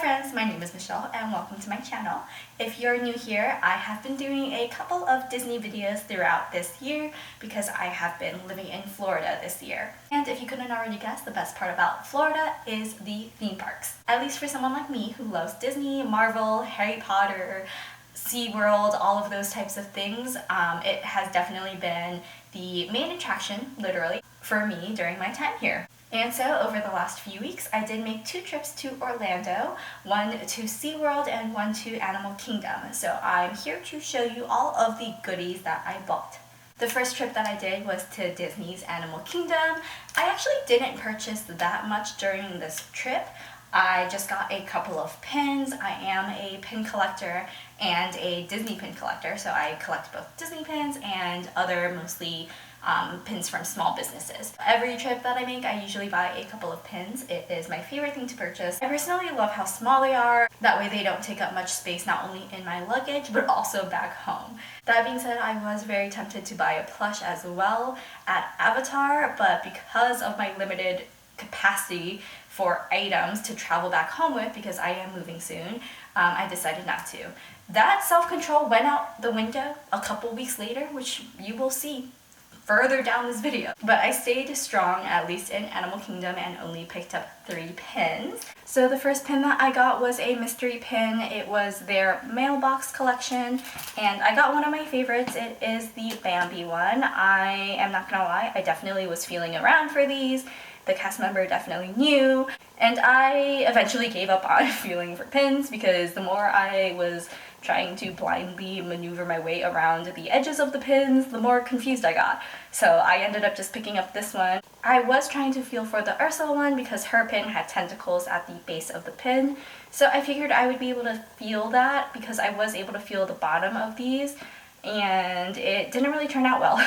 friends, my name is Michelle and welcome to my channel. If you're new here, I have been doing a couple of Disney videos throughout this year because I have been living in Florida this year. And if you couldn't already guess, the best part about Florida is the theme parks. At least for someone like me who loves Disney, Marvel, Harry Potter, SeaWorld, all of those types of things, it has definitely been the main attraction, literally, for me during my time here. And so over the last few weeks, I did make 2 trips to Orlando, one to SeaWorld and one to Animal Kingdom. So I'm here to show you all of the goodies that I bought. The first trip that I did was to Disney's Animal Kingdom. I actually didn't purchase that much during this trip. I just got a couple of pins. I am a pin collector and a Disney pin collector, so I collect both Disney pins and other mostly pins from small businesses. Every trip that I make, I usually buy a couple of pins. It is my favorite thing to purchase. I personally love how small they are. That way they don't take up much space, not only in my luggage, but also back home. That being said, I was very tempted to buy a plush as well at Avatar, but because of my limited capacity for items to travel back home with, because I am moving soon, I decided not to. That self-control went out the window a couple weeks later, which you will see further down this video. But I stayed strong, at least in Animal Kingdom, and only picked up 3 pins. So the first pin that I got was a mystery pin. It was their mailbox collection, and I got one of my favorites. It is the Bambi one. I am not gonna lie, I definitely was feeling around for these. The cast member definitely knew, and I eventually gave up on feeling for pins because the more I was trying to blindly maneuver my way around the edges of the pins, the more confused I got. So I ended up just picking up this one. I was trying to feel for the Ursula one because her pin had tentacles at the base of the pin, so I figured I would be able to feel that because I was able to feel the bottom of these, and it didn't really turn out well.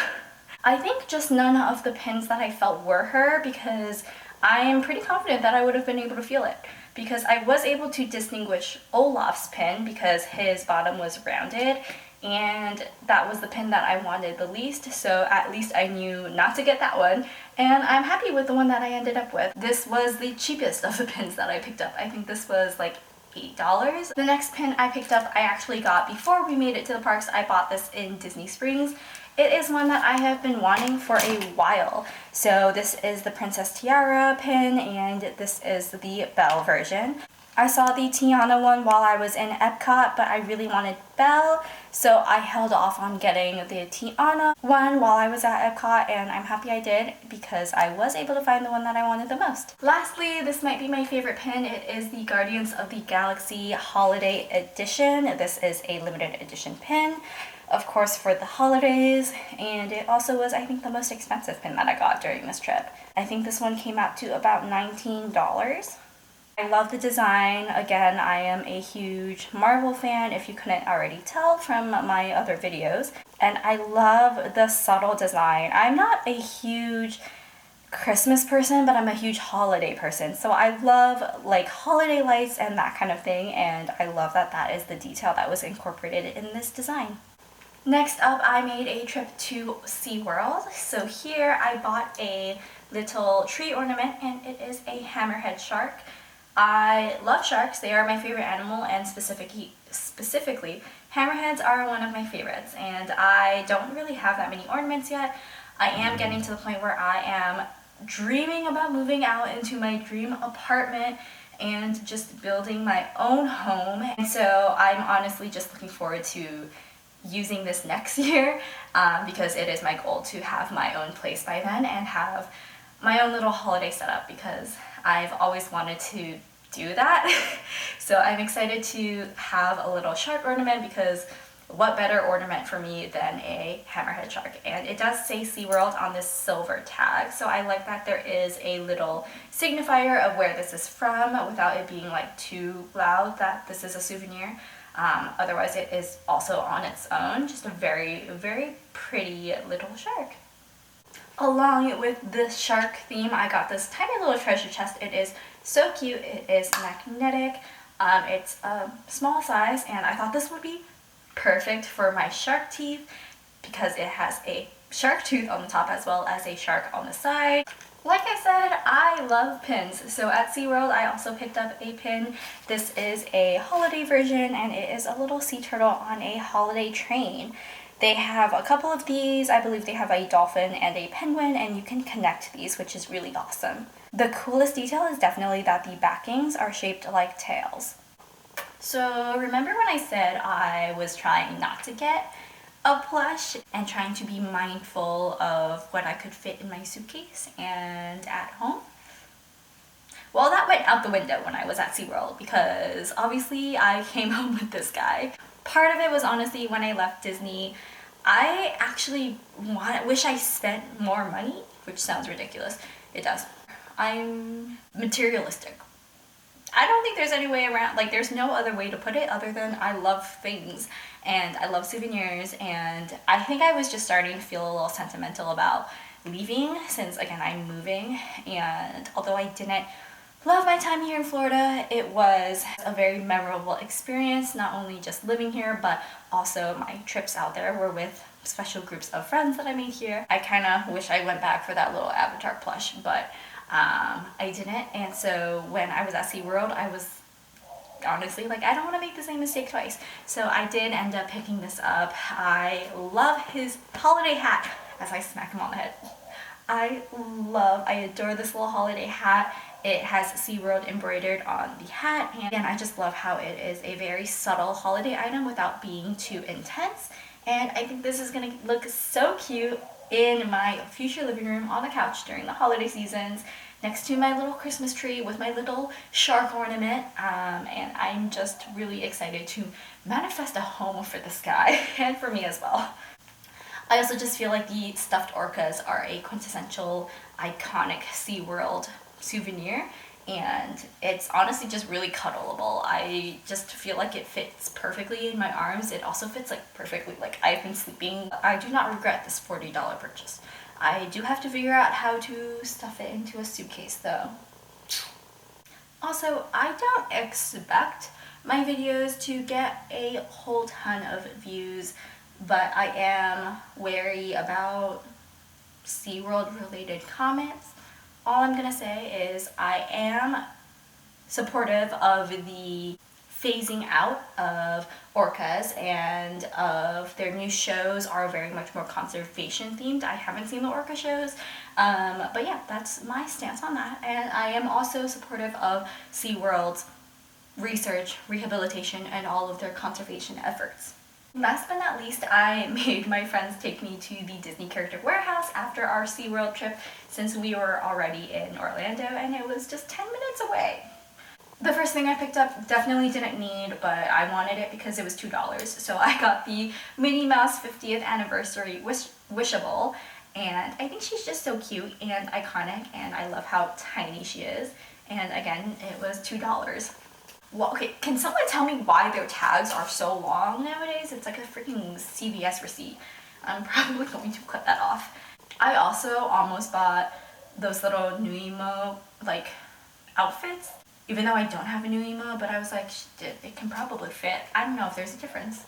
I think just none of the pins that I felt were her, because I am pretty confident that I would have been able to feel it. Because I was able to distinguish Olaf's pin because his bottom was rounded, and that was the pin that I wanted the least, so at least I knew not to get that one, and I'm happy with the one that I ended up with. This was the cheapest of the pins that I picked up. I think this was like $8. The next pin I picked up I actually got before we made it to the parks. I bought this in Disney Springs. It is one that I have been wanting for a while. So this is the Princess Tiara pin, and this is the Belle version. I saw the Tiana one while I was in Epcot, but I really wanted Belle, so I held off on getting the Tiana one while I was at Epcot, and I'm happy I did because I was able to find the one that I wanted the most. Lastly, this might be my favorite pin. It is the Guardians of the Galaxy Holiday Edition. This is a limited edition pin, of course, for the holidays, and it also was, I think, the most expensive pin that I got during this trip. I think this one came out to about $19. I love the design. Again, I am a huge Marvel fan, if you couldn't already tell from my other videos, and I love the subtle design. I'm not a huge Christmas person, but I'm a huge holiday person, so I love like holiday lights and that kind of thing, and I love that that is the detail that was incorporated in this design. Next up, I made a trip to SeaWorld. So here I bought a little tree ornament, and it is a hammerhead shark. I love sharks. They are my favorite animal, and specifically hammerheads are one of my favorites, and I don't really have that many ornaments yet. I am getting to the point where I am dreaming about moving out into my dream apartment and just building my own home, and so I'm honestly just looking forward to using this next year because it is my goal to have my own place by then and have my own little holiday setup, because I've always wanted to do that. So I'm excited to have a little shark ornament, because what better ornament for me than a hammerhead shark? And it does say SeaWorld on this silver tag, so I like that there is a little signifier of where this is from without it being like too loud that this is a souvenir. Otherwise it is also on its own, just a very, very pretty little shark. Along with this shark theme, I got this tiny little treasure chest. It is so cute. It is magnetic. It's a small size, and I thought this would be perfect for my shark teeth because it has a shark tooth on the top as well as a shark on the side. Like I said, I love pins. So at SeaWorld, I also picked up a pin. This is a holiday version, and it is a little sea turtle on a holiday train. They have a couple of these. I believe they have a dolphin and a penguin, and you can connect these, which is really awesome. The coolest detail is definitely that the backings are shaped like tails. So remember when I said I was trying not to get a plush and trying to be mindful of what I could fit in my suitcase and at home? Well, that went out the window when I was at SeaWorld because obviously I came home with this guy. Part of it was honestly when I left Disney, I actually wish I spent more money, which sounds ridiculous. It does. I'm materialistic. I don't think there's any way around, like there's no other way to put it other than I love things and I love souvenirs, and I think I was just starting to feel a little sentimental about leaving since again I'm moving, and although I didn't love my time here in Florida, it was a very memorable experience, not only just living here but also my trips out there were with special groups of friends that I made here. I kind of wish I went back for that little avatar plush, but I didn't, and so when I was at SeaWorld, I was honestly like, I don't want to make the same mistake twice. So I did end up picking this up. I love his holiday hat as I smack him on the head. I adore this little holiday hat. It has SeaWorld embroidered on the hat, and I just love how it is a very subtle holiday item without being too intense. And I think this is going to look so cute in my future living room on the couch during the holiday seasons next to my little Christmas tree with my little shark ornament, and I'm just really excited to manifest a home for this guy and for me as well. I also just feel like the stuffed orcas are a quintessential iconic SeaWorld souvenir, and it's honestly just really cuddleable. I just feel like it fits perfectly in my arms. It also fits like perfectly, like I've been sleeping. I do not regret this $40 purchase. I do have to figure out how to stuff it into a suitcase though. Also, I don't expect my videos to get a whole ton of views, but I am wary about SeaWorld related comments. All I'm gonna say is I am supportive of the phasing out of orcas, and of their new shows are very much more conservation themed. I haven't seen the orca shows, but yeah, that's my stance on that. And I am also supportive of SeaWorld's research, rehabilitation, and all of their conservation efforts. Last but not least, I made my friends take me to the Disney Character Warehouse after our SeaWorld trip, since we were already in Orlando and it was just 10 minutes away. The first thing I picked up definitely didn't need, but I wanted it because it was $2. So I got the Minnie Mouse 50th anniversary wishable, and I think she's just so cute and iconic, and I love how tiny she is. And again, it was $2. Well, okay, can someone tell me why their tags are so long nowadays? It's like a freaking CVS receipt. I'm probably going to cut that off. I also almost bought those little Nuimo like outfits, even though I don't have a Nuimo, but I was like, it can probably fit. I don't know if there's a difference.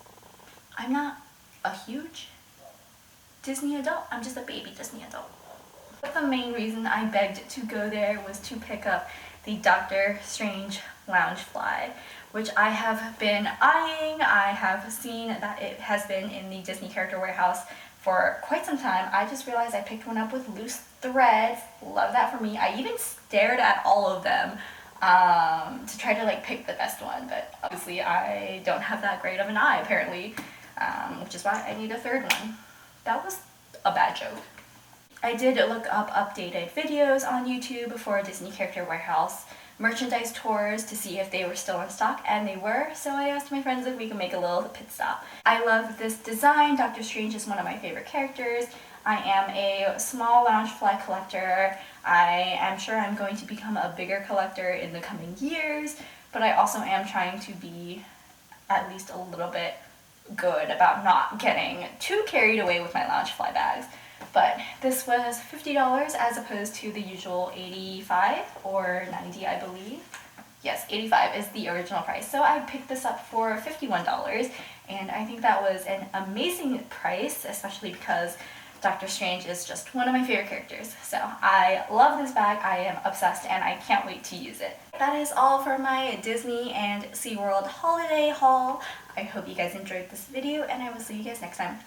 I'm not a huge Disney adult, I'm just a baby Disney adult. But the main reason I begged to go there was to pick up the Doctor Strange Loungefly, which I have been eyeing. I have seen that it has been in the Disney Character Warehouse for quite some time. I just realized I picked one up with loose threads. Love that for me. I even stared at all of them to try to like pick the best one, but obviously I don't have that great of an eye apparently, which is why I need a third one. That was a bad joke. I did look up updated videos on YouTube for Disney Character Warehouse merchandise tours to see if they were still in stock, and they were, so I asked my friends if we could make a little pit stop. I love this design. Doctor Strange is one of my favorite characters. I am a small Loungefly collector. I am sure I'm going to become a bigger collector in the coming years, but I also am trying to be at least a little bit good about not getting too carried away with my Loungefly bags. But this was $50 as opposed to the usual $85 or $90, I believe. Yes, $85 is the original price. So I picked this up for $51, and I think that was an amazing price, especially because Doctor Strange is just one of my favorite characters. So I love this bag, I am obsessed, and I can't wait to use it. That is all for my Disney and SeaWorld holiday haul. I hope you guys enjoyed this video, and I will see you guys next time.